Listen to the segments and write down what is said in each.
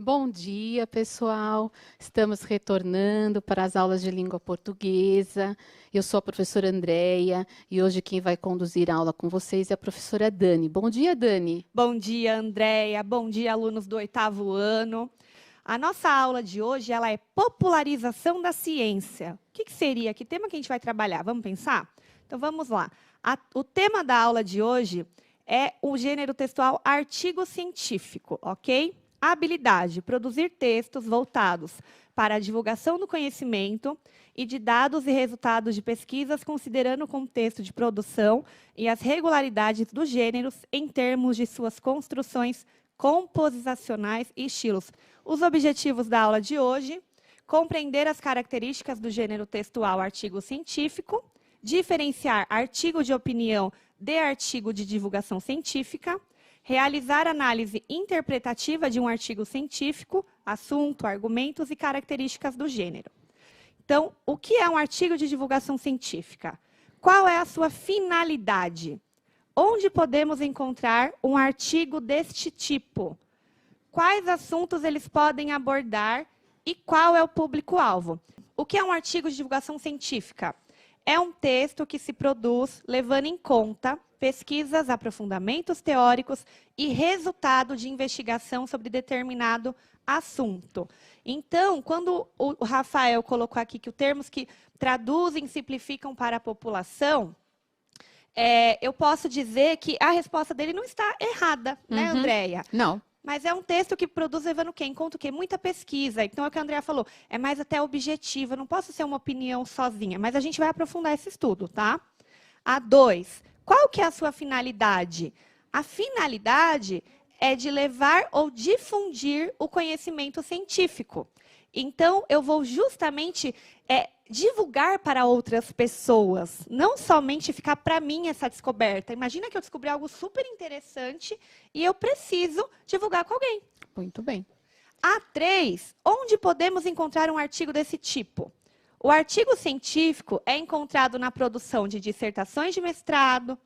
Bom dia, pessoal. Estamos retornando para as aulas de língua portuguesa. Eu sou a professora Andréia e hoje quem vai conduzir a aula com vocês é a professora Dani. Bom dia, Dani. Bom dia, Andréia. Bom dia, alunos do 8º ano. A nossa aula de hoje ela é popularização da ciência. O que seria? Que tema que a gente vai trabalhar? Vamos pensar? Então, vamos lá. O tema da aula de hoje é o gênero textual artigo científico, ok? A habilidade, produzir textos voltados para a divulgação do conhecimento e de dados e resultados de pesquisas, considerando o contexto de produção e as regularidades dos gêneros em termos de suas construções composicionais e estilos. Os objetivos da aula de hoje: compreender as características do gênero textual artigo científico, diferenciar artigo de opinião de artigo de divulgação científica, realizar análise interpretativa de um artigo científico, assunto, argumentos e características do gênero. Então, o que é um artigo de divulgação científica? Qual é a sua finalidade? Onde podemos encontrar um artigo deste tipo? Quais assuntos eles podem abordar e qual é o público-alvo? O que é um artigo de divulgação científica? É um texto que se produz levando em conta pesquisas, aprofundamentos teóricos e resultado de investigação sobre determinado assunto. Então, quando o Rafael colocou aqui que os termos que traduzem, simplificam para a população, eu posso dizer que a resposta dele não está errada, né, Andréia? Não. Mas é um texto que produz levando o quê? Em conta o quê? Muita pesquisa. Então, é o que a Andrea falou, é mais até objetivo, eu não posso ser uma opinião sozinha, mas a gente vai aprofundar esse estudo, tá? A2, qual que é a sua finalidade? A finalidade é de levar ou difundir o conhecimento científico. Então, eu vou justamente divulgar para outras pessoas, não somente ficar para mim essa descoberta. Imagina que eu descobri algo super interessante e eu preciso divulgar com alguém. Muito bem. A3, onde podemos encontrar um artigo desse tipo? O artigo científico é encontrado na produção de dissertações de mestrado,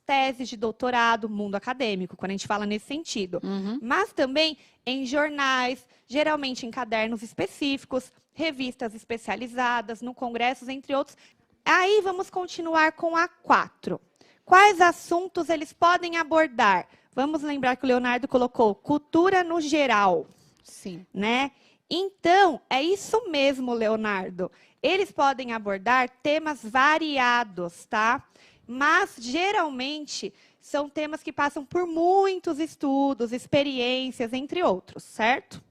teses de doutorado, mundo acadêmico, quando a gente fala nesse sentido. Mas também em jornais, geralmente em cadernos específicos, revistas especializadas, no congressos, entre outros. Aí vamos continuar com a 4. Quais assuntos eles podem abordar? Vamos lembrar que o Leonardo colocou cultura no geral. Sim. Né? Então, é isso mesmo, Leonardo. Eles podem abordar temas variados, tá? Mas, geralmente, são temas que passam por muitos estudos, experiências, entre outros, certo?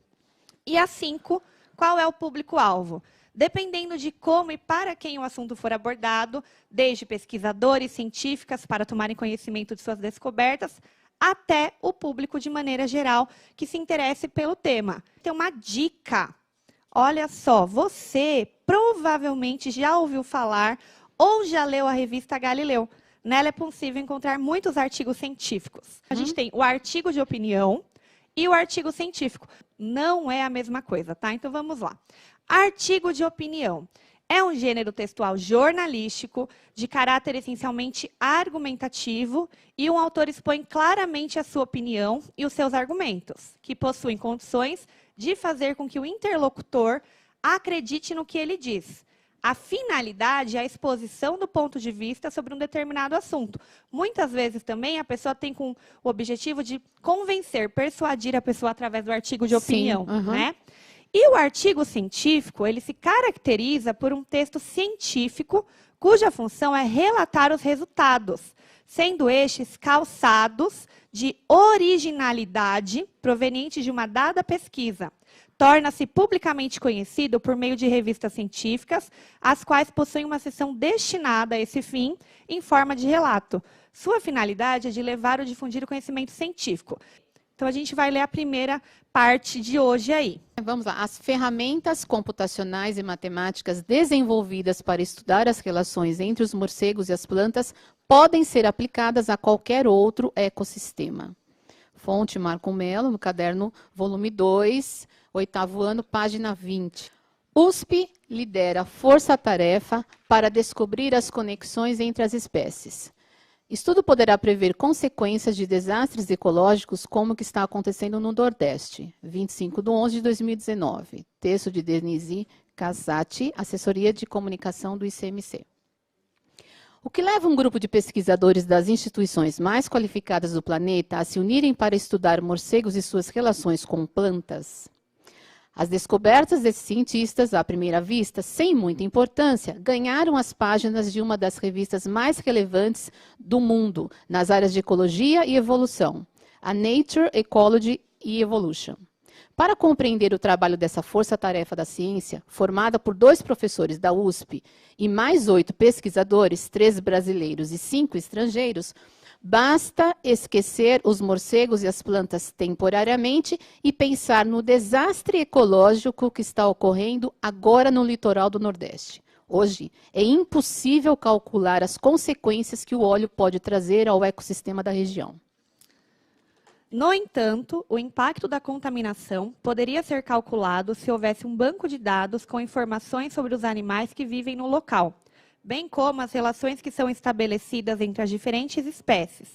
E a 5, qual é o público-alvo? Dependendo de como e para quem o assunto for abordado, desde pesquisadores, científicas, para tomarem conhecimento de suas descobertas, até o público de maneira geral que se interesse pelo tema. Tem uma dica. Olha só, você provavelmente já ouviu falar ou já leu a revista Galileu. Nela é possível encontrar muitos artigos científicos. A gente tem o artigo de opinião e o artigo científico. Não é a mesma coisa, tá? Então, vamos lá. Artigo de opinião. É um gênero textual jornalístico, de caráter essencialmente argumentativo, e um autor expõe claramente a sua opinião e os seus argumentos, que possuem condições de fazer com que o interlocutor acredite no que ele diz. A finalidade é a exposição do ponto de vista sobre um determinado assunto. Muitas vezes também a pessoa tem com o objetivo de convencer, persuadir a pessoa através do artigo de opinião, né? E o artigo científico, ele se caracteriza por um texto científico cuja função é relatar os resultados, sendo estes calçados de originalidade provenientes de uma dada pesquisa. Torna-se publicamente conhecido por meio de revistas científicas, as quais possuem uma seção destinada a esse fim, em forma de relato. Sua finalidade é de levar ou difundir o conhecimento científico. Então, a gente vai ler a primeira parte de hoje aí. Vamos lá. As ferramentas computacionais e matemáticas desenvolvidas para estudar as relações entre os morcegos e as plantas podem ser aplicadas a qualquer outro ecossistema. Fonte Marco Mello, no caderno volume 2, 8º ano, página 20. USP lidera força-tarefa para descobrir as conexões entre as espécies. Estudo poderá prever consequências de desastres ecológicos como o que está acontecendo no Nordeste. 25/11/2019. Texto de Denise Casati, Assessoria de Comunicação do ICMC. O que leva um grupo de pesquisadores das instituições mais qualificadas do planeta a se unirem para estudar morcegos e suas relações com plantas? As descobertas desses cientistas, à primeira vista, sem muita importância, ganharam as páginas de uma das revistas mais relevantes do mundo nas áreas de ecologia e evolução, a Nature, Ecology e Evolution. Para compreender o trabalho dessa força-tarefa da ciência, formada por 2 professores da USP e mais 8 pesquisadores, 3 brasileiros e 5 estrangeiros, basta esquecer os morcegos e as plantas temporariamente e pensar no desastre ecológico que está ocorrendo agora no litoral do Nordeste. Hoje, é impossível calcular as consequências que o óleo pode trazer ao ecossistema da região. No entanto, o impacto da contaminação poderia ser calculado se houvesse um banco de dados com informações sobre os animais que vivem no local, bem como as relações que são estabelecidas entre as diferentes espécies.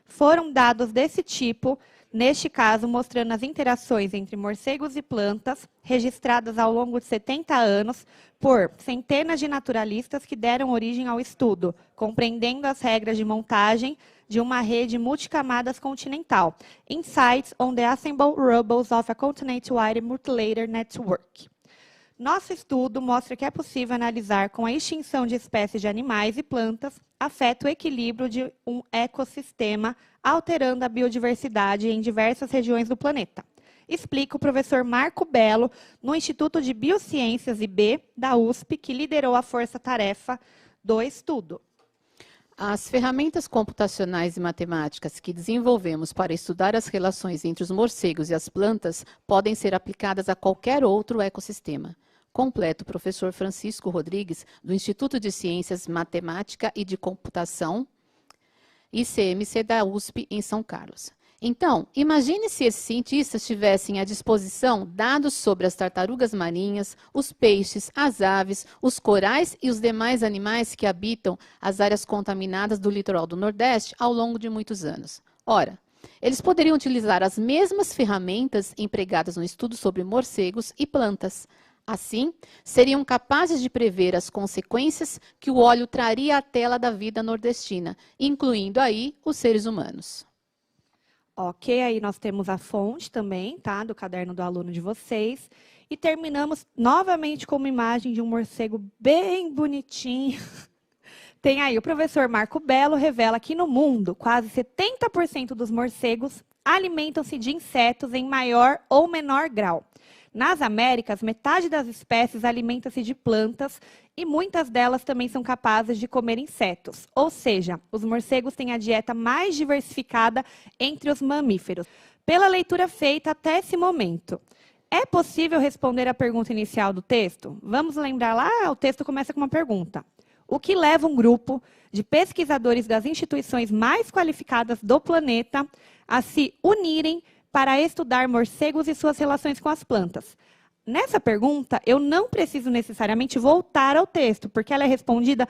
Foram dados desse tipo, neste caso, mostrando as interações entre morcegos e plantas, registradas ao longo de 70 anos por centenas de naturalistas que deram origem ao estudo, compreendendo as regras de montagem de uma rede multicamadas continental, Insights on the Assembled Rubbles of a Continent-Wide Multilayer Network. Nosso estudo mostra que é possível analisar como a extinção de espécies de animais e plantas afeta o equilíbrio de um ecossistema, alterando a biodiversidade em diversas regiões do planeta. Explica o professor Marco Belo, no Instituto de Biociências IB da USP, que liderou a força-tarefa do estudo. As ferramentas computacionais e matemáticas que desenvolvemos para estudar as relações entre os morcegos e as plantas podem ser aplicadas a qualquer outro ecossistema. Completa o professor Francisco Rodrigues, do Instituto de Ciências Matemática e de Computação, ICMC da USP, em São Carlos. Então, imagine se esses cientistas tivessem à disposição dados sobre as tartarugas marinhas, os peixes, as aves, os corais e os demais animais que habitam as áreas contaminadas do litoral do Nordeste ao longo de muitos anos. Ora, eles poderiam utilizar as mesmas ferramentas empregadas no estudo sobre morcegos e plantas. Assim, seriam capazes de prever as consequências que o óleo traria à tela da vida nordestina, incluindo aí os seres humanos. Ok, aí nós temos a fonte também, tá, do caderno do aluno de vocês. E terminamos novamente com uma imagem de um morcego bem bonitinho. Tem aí, o professor Marco Belo revela que no mundo, quase 70% dos morcegos alimentam-se de insetos em maior ou menor grau. Nas Américas, metade das espécies alimenta-se de plantas e muitas delas também são capazes de comer insetos. Ou seja, os morcegos têm a dieta mais diversificada entre os mamíferos. Pela leitura feita até esse momento, é possível responder a pergunta inicial do texto? Vamos lembrar lá, o texto começa com uma pergunta. O que leva um grupo de pesquisadores das instituições mais qualificadas do planeta a se unirem para estudar morcegos e suas relações com as plantas? Nessa pergunta, eu não preciso necessariamente voltar ao texto, porque ela é respondida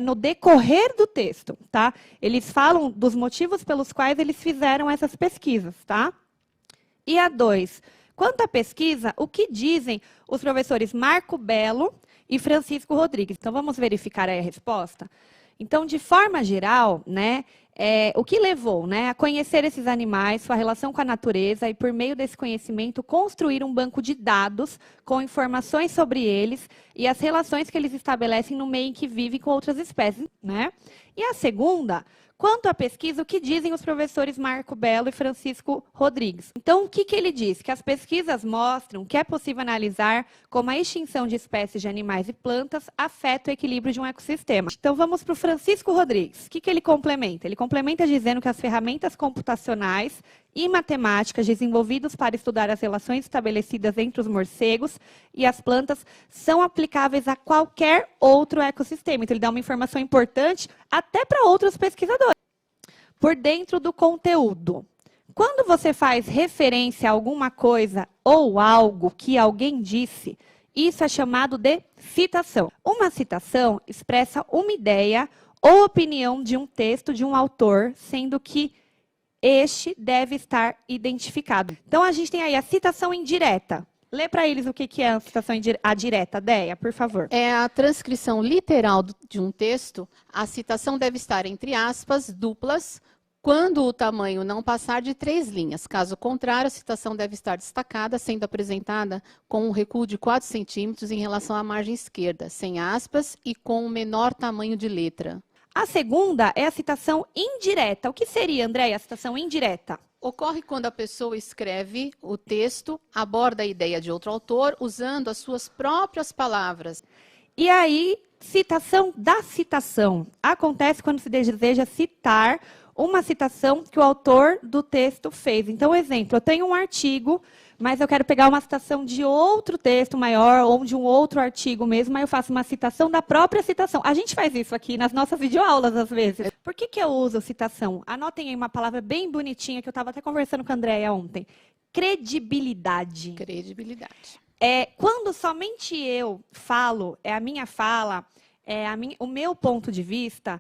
no decorrer do texto, tá? Eles falam dos motivos pelos quais eles fizeram essas pesquisas, tá? E a 2, quanto à pesquisa, o que dizem os professores Marco Belo e Francisco Rodrigues? Então, vamos verificar aí a resposta? Então, de forma geral, né, o que levou, né, a conhecer esses animais, sua relação com a natureza e, por meio desse conhecimento, construir um banco de dados com informações sobre eles e as relações que eles estabelecem no meio em que vivem com outras espécies, né? E a segunda, quanto à pesquisa, o que dizem os professores Marco Belo e Francisco Rodrigues? Então, o que ele diz? Que as pesquisas mostram que é possível analisar como a extinção de espécies de animais e plantas afeta o equilíbrio de um ecossistema. Então, vamos para o Francisco Rodrigues. O que ele complementa? Ele complementa dizendo que as ferramentas computacionais e matemáticas desenvolvidas para estudar as relações estabelecidas entre os morcegos e as plantas são aplicáveis a qualquer outro ecossistema. Então, ele dá uma informação importante até para outros pesquisadores. Por dentro do conteúdo. Quando você faz referência a alguma coisa ou algo que alguém disse, isso é chamado de citação. Uma citação expressa uma ideia ou opinião de um texto de um autor, sendo que este deve estar identificado. Então, a gente tem aí a citação indireta. Lê para eles o que é a citação direta, Déia, por favor. É a transcrição literal de um texto. A citação deve estar entre aspas, duplas, quando o tamanho não passar de 3 linhas. Caso contrário, a citação deve estar destacada, sendo apresentada com um recuo de 4 centímetros em relação à margem esquerda, sem aspas e com um menor tamanho de letra. A segunda é a citação indireta. O que seria, Andréia, a citação indireta? Ocorre quando a pessoa escreve o texto, aborda a ideia de outro autor, usando as suas próprias palavras. E aí, citação da citação. Acontece quando se deseja citar uma citação que o autor do texto fez. Então, exemplo, eu tenho um artigo, mas eu quero pegar uma citação de outro texto maior ou de um outro artigo mesmo, aí eu faço uma citação da própria citação. A gente faz isso aqui nas nossas videoaulas, às vezes. Por que eu uso citação? Anotem aí uma palavra bem bonitinha, que eu estava até conversando com a Andréia ontem. Credibilidade. Credibilidade. Quando somente eu falo, é a minha fala, o meu ponto de vista,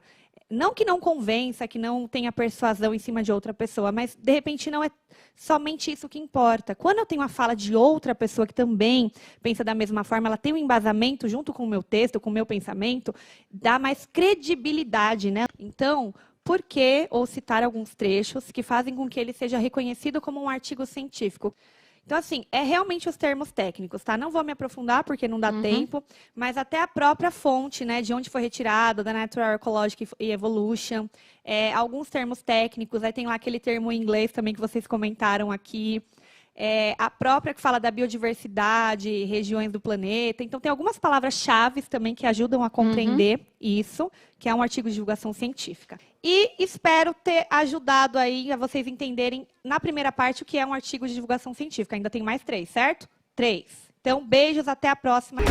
não que não convença, que não tenha persuasão em cima de outra pessoa, mas, de repente, não é somente isso que importa. Quando eu tenho a fala de outra pessoa que também pensa da mesma forma, ela tem um embasamento junto com o meu texto, com o meu pensamento, dá mais credibilidade, né? Então, por que ou citar alguns trechos que fazem com que ele seja reconhecido como um artigo científico? Então, assim, é realmente os termos técnicos, tá? Não vou me aprofundar, porque não dá tempo, mas até a própria fonte, né, de onde foi retirado, da Natural Ecological Evolution, alguns termos técnicos, aí tem lá aquele termo em inglês também que vocês comentaram aqui, a própria que fala da biodiversidade, regiões do planeta. Então, tem algumas palavras-chave também que ajudam a compreender isso, que é um artigo de divulgação científica. E espero ter ajudado aí a vocês entenderem, na primeira parte, o que é um artigo de divulgação científica. Ainda tem mais 3, certo? 3. Então, beijos, até a próxima.